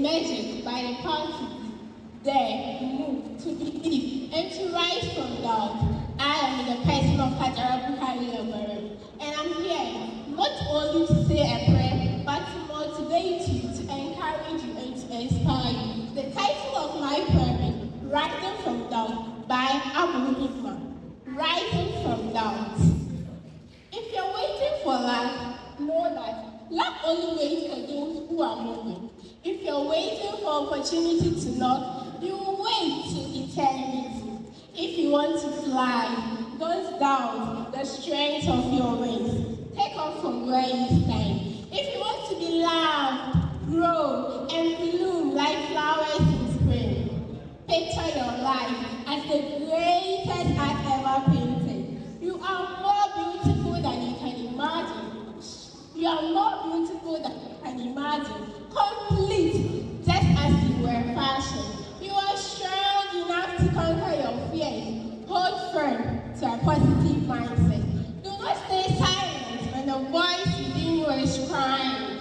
measured by the power to dare, move, to believe, and to rise from doubt. I am the person of Abul Himma, and I'm here not only to say a prayer, but to motivate you, to encourage you, and to inspire you. The title of my prayer is Rising from Doubt by Abul Himma. Rising from Doubt. If you're waiting for luck, know that luck only waits for those who are moving. If you're waiting for opportunity to knock, you will wait till eternity. If you want to fly, don't doubt the strength of your wings. Take off from where you stand. If you want to be loved, grow, and bloom like flowers in spring, picture your life as the greatest art ever painted. You are more beautiful than you can imagine. You are more beautiful than you can imagine. Complete, just as you were fashioned. You are strong enough to conquer your fears. Hold firm to a positive mindset. Do not stay silent when the voice within you is crying.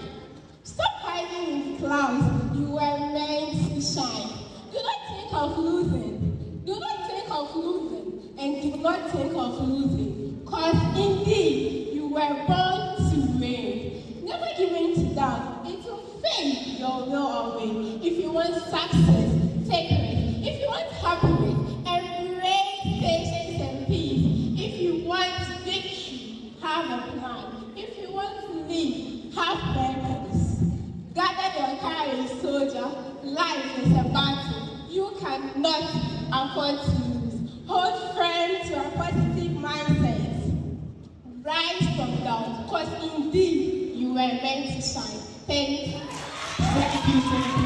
Stop hiding in clouds. You were meant to shine. Do not think of losing. Do not think of losing. And do not think of losing. Because indeed, you were born to reign. Never give in to doubt. It will fade your will away. If you want success, take it. If you want happiness, embrace patience and peace. If you want victory, have a plan. If you want to live, have purpose. Gather your courage, soldier. Life is a battle. You cannot afford to lose. Hold firm to a positive mindset. Rise from doubt, because indeed you were meant to shine. Thank you.